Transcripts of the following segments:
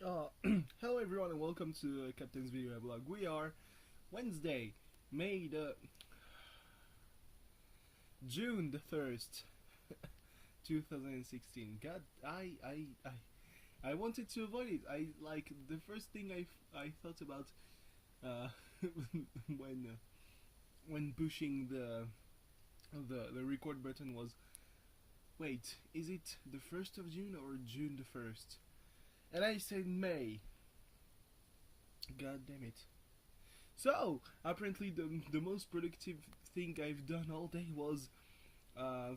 Uh, Hello everyone and welcome to Captain's Videoweblog. We are Wednesday, June the 1st, 2016. God, I wanted to avoid it. The first thing I thought about uh, when uh, when pushing the record button was, wait, is it the 1st of June or June the 1st? And I said May. God damn it. So, apparently the most productive thing I've done all day was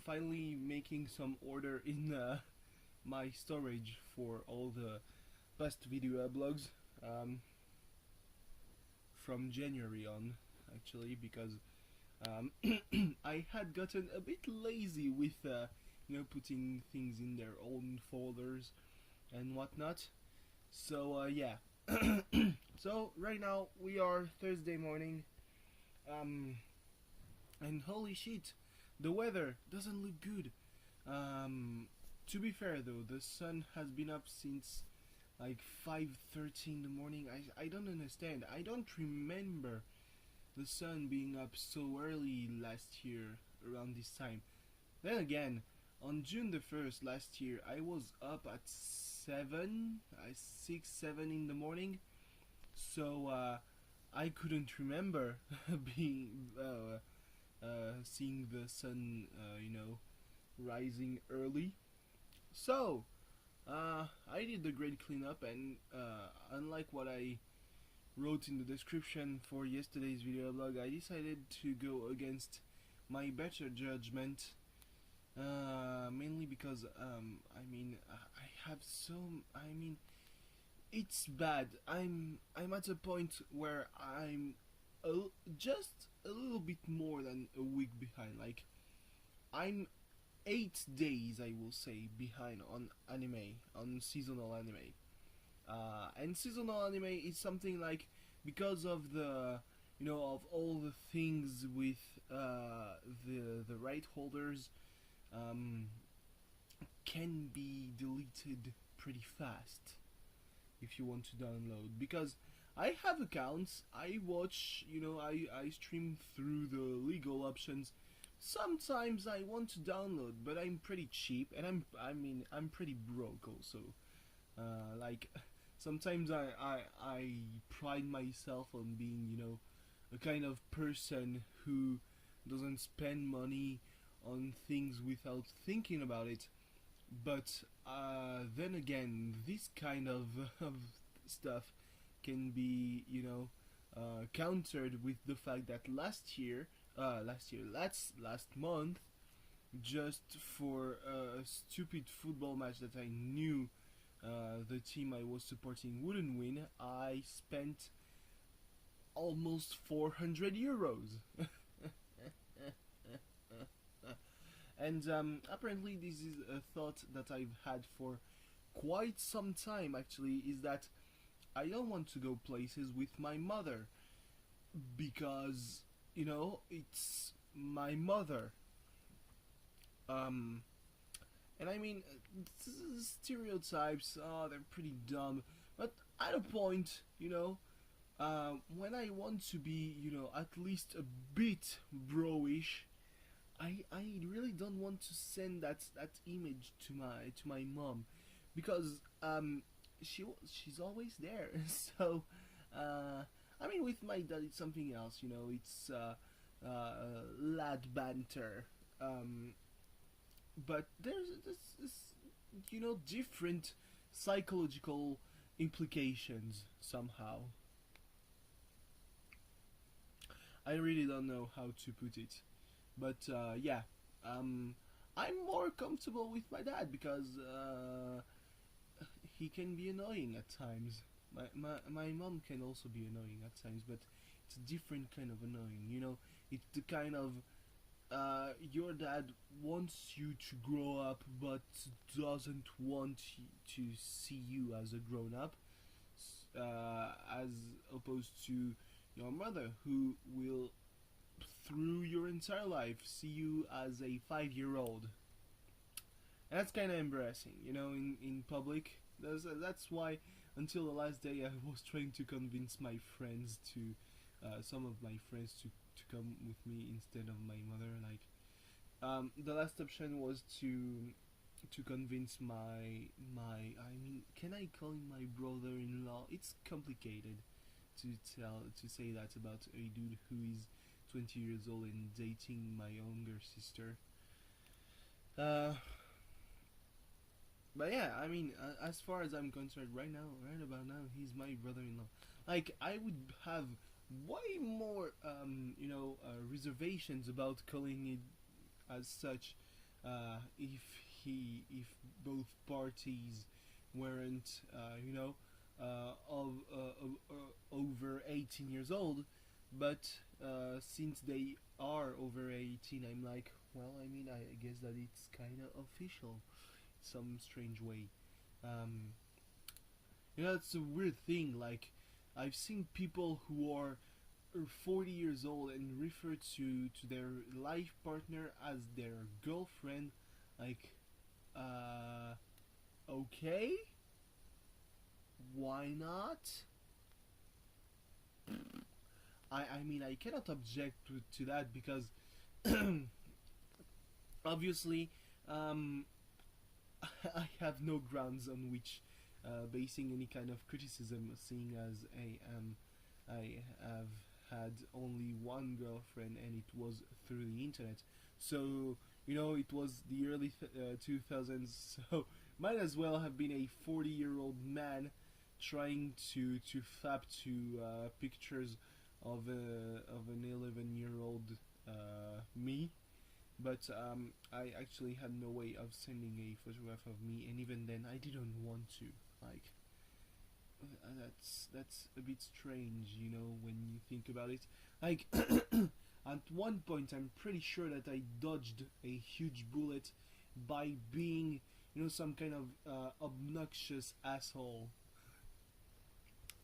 finally making some order in my storage for all the past video blogs um, from January on, actually, because um, I had gotten a bit lazy with putting things in their own folders and whatnot. So yeah. So right now we are Thursday morning, um, and holy shit, the weather doesn't look good. To be fair though, the sun has been up since like 5:30 in the morning. I don't understand. I don't remember the sun being up so early last year around this time. Then again, on June the 1st last year, I was up at 6, 7 in the morning, so I couldn't remember being seeing the sun, rising early. So I did the great cleanup, and unlike what I wrote in the description for yesterday's video blog, I decided to go against my better judgment. Mainly because I have so it's bad. I'm at a point where I'm just a little bit more than a week behind. Like I'm 8 days, I will say, behind on anime, on seasonal anime. And seasonal anime is something like, because of the of all the things with the right holders, um, can be deleted pretty fast if you want to download, because I have accounts, I watch, I stream through the legal options. Sometimes I want to download, but I'm pretty cheap, and I'm pretty broke also. Like sometimes I pride myself on being, a kind of person who doesn't spend money on things without thinking about it. But then again, this kind of stuff can be, countered with the fact that last month, just for a stupid football match that I knew the team I was supporting wouldn't win, I spent almost 400 euros. And apparently this is a thought that I've had for quite some time, actually, is that I don't want to go places with my mother, because it's my mother. um and stereotypes, they're pretty dumb, but at a point, when I want to be, at least a bit broish, I really don't want to send that image to my mom, because she's always there. So with my dad it's something else. It's lad banter. But there's this different psychological implications somehow. I really don't know how to put it. But yeah, I'm more comfortable with my dad, because he can be annoying at times. My mom can also be annoying at times, but it's a different kind of annoying. It's the kind of your dad wants you to grow up, but doesn't want to see you as a grown up, as opposed to your mother, who will, through your entire life, see you as a 5-year-old. And that's kind of embarrassing, in public. That's why until the last day I was trying to convince my friends to, some of my friends to come with me instead of my mother. Like, the last option was to convince I mean, can I call him my brother-in-law? It's complicated to to say that about a dude who is 20 years old and dating my younger sister. Uh, but yeah, I mean, as far as I'm concerned, right about now, he's my brother-in-law. Like, I would have way more, reservations about calling it as such, if both parties weren't, over 18 years old. But since they are over 18, I'm like, well, I mean, I guess that it's kind of official, some strange way. Um, it's a weird thing. Like, I've seen people who are 40 years old and refer to their life partner as their girlfriend. Like, uh, okay, why not? I mean, I cannot object to that because obviously, um, I have no grounds on which basing any kind of criticism, seeing as I have had only one girlfriend and it was through the internet. So, it was the early 2000s, so might as well have been a 40-year-old man trying to fap to pictures of an 11-year-old me. But I actually had no way of sending a photograph of me, and even then, I didn't want to. Like, that's a bit strange, when you think about it. Like, at one point, I'm pretty sure that I dodged a huge bullet by being, some kind of obnoxious asshole.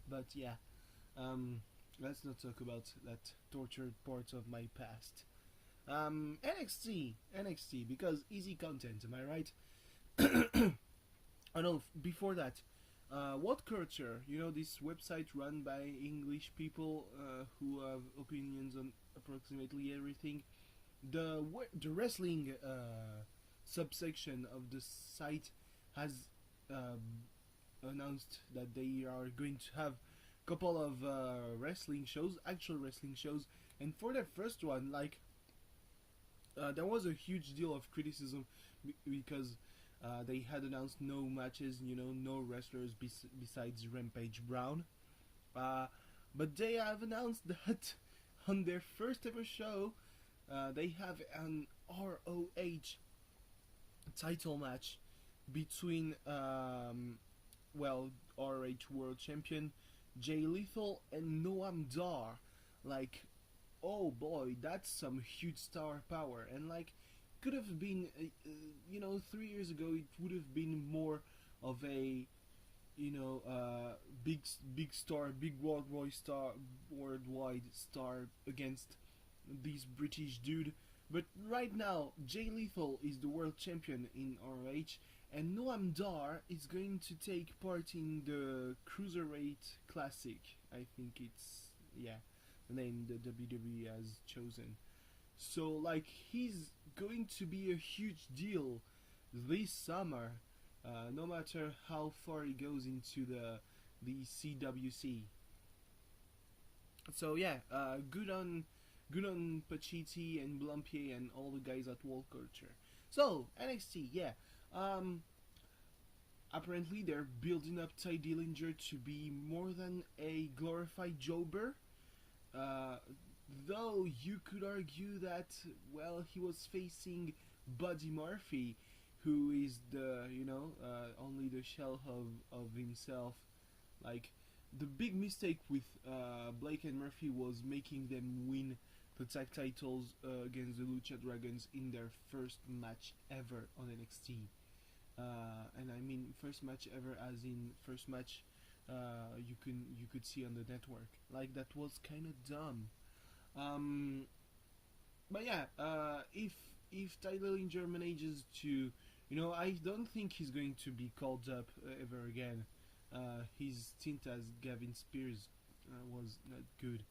But yeah, um, let's not talk about that tortured part of my past. NXT, because easy content, am I right? Oh no, before that, What Culture, this website run by English people who have opinions on approximately everything. The wrestling subsection of the site has announced that they are going to have a couple of wrestling shows, actual wrestling shows, and for the first one, like, there was a huge deal of criticism because they had announced no matches, no wrestlers besides Rampage Brown. Uh, but they have announced that on their first ever show, they have an ROH title match between, ROH World Champion Jay Lethal and Noam Dar. Like, oh boy, that's some huge star power. And like, could have been, 3 years ago, it would have been more of a, big star, big worldwide star against this British dude. But right now, Jay Lethal is the world champion in ROH, and Noam Dar is going to take part in the Cruiserweight Classic. I think it's, yeah, the name the WWE has chosen. So, like, he's going to be a huge deal this summer, no matter how far he goes into the CWC. So yeah, good on Pacitti and Blampier and all the guys at World Culture. So NXT, yeah. Um, Apparently they're building up Ty Dillinger to be more than a glorified jobber. Uh, though you could argue that, well, he was facing Buddy Murphy, who is only the shell of himself. Like, the big mistake with Blake and Murphy was making them win the tag titles against the Lucha Dragons in their first match ever on NXT. And I mean first match ever, as in first match you could see on the network. Like, that was kind of dumb. Um, but yeah, if Tyler Dillinger manages to I don't think he's going to be called up ever again. His stint as Gavin Spears was not good.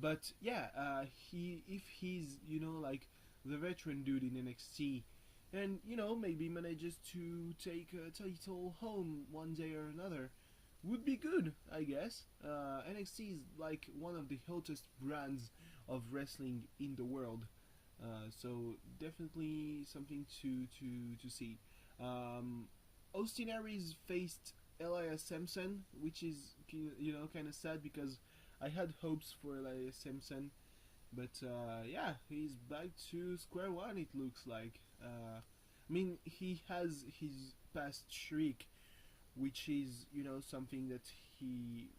But yeah, he if he's like the veteran dude in NXT, and maybe manages to take a title home one day or another, would be good, I guess. NXT is like one of the hottest brands of wrestling in the world, so definitely something to see. Um, Austin Aries faced Elias Sampson, which is kind of sad because I had hopes for Elias Sampson, but yeah, he's back to square one. It looks like. I mean, he has his past streak, which is something that he,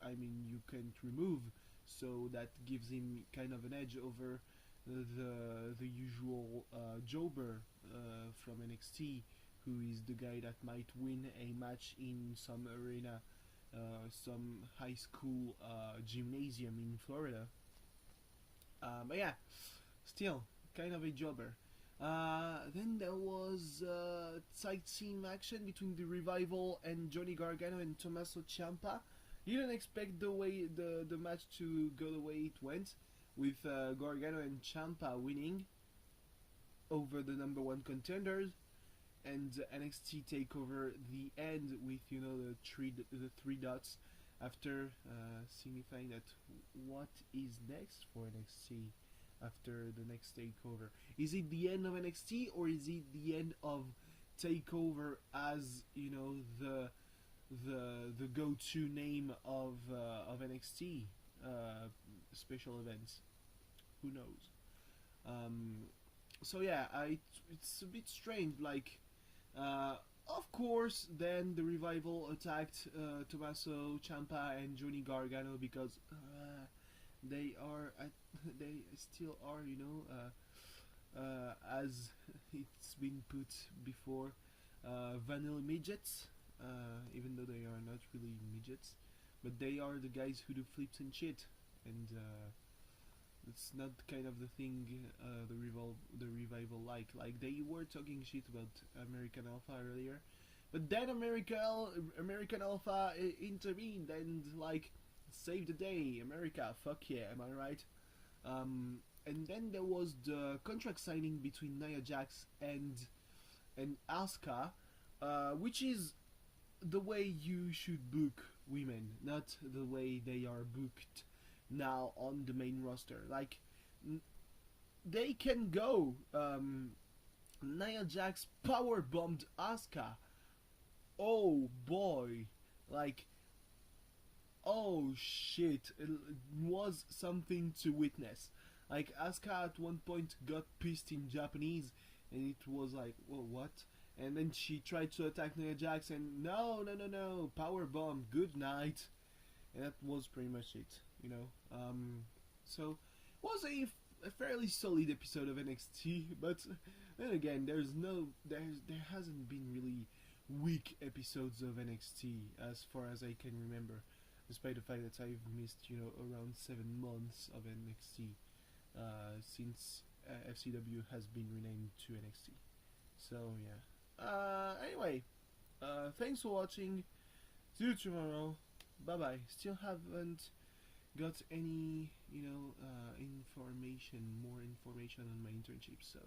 I mean, you can't remove. So that gives him kind of an edge over the usual jobber from NXT, who is the guy that might win a match in some arena, some high school gymnasium in Florida. But yeah, still kind of a jobber. Then there was tag team action between the Revival and Johnny Gargano and Tommaso Ciampa. Didn't expect the match to go the way it went, with Gargano and Ciampa winning over the number one contenders, and NXT Takeover the end with the three dots after signifying that what is next for NXT after the next takeover. Is it the end of NXT, or is it the end of Takeover as the go-to name of NXT special events? Who knows? So yeah, it's a bit strange. Like, of course, then the Revival attacked Tommaso Ciampa and Johnny Gargano because they are they still are, as it's been put before, vanilla midgets, even though they are not really midgets, but they are the guys who do flips and shit, and it's not kind of the thing the revival like they were talking shit about American Alpha earlier, but then American Alpha intervened and like saved the day. America, fuck yeah, am I right? And then there was the contract signing between Nia Jax and Asuka, which is the way you should book women, not the way they are booked now on the main roster. Like, they can go. Nia Jax power bombed Asuka. Oh boy, like, oh shit, it was something to witness. Like, Asuka at one point got pissed in Japanese, and it was like, well, what? And then she tried to attack Nia Jax, and no, power bomb, good night. And that was pretty much it. So was a fairly solid episode of NXT, but then again, there hasn't been really weak episodes of NXT as far as I can remember, despite the fact that I've missed around 7 months of NXT since FCW has been renamed to NXT. So yeah. Anyway, thanks for watching. See you tomorrow. Bye bye. Still haven't got any more information on my internship, so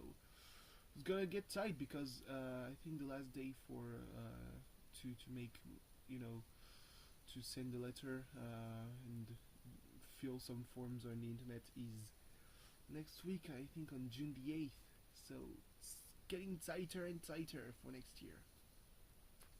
it's gonna get tight because I think the last day for to make to send a letter and fill some forms on the internet is next week, I think on June the 8th. So it's getting tighter and tighter for next year.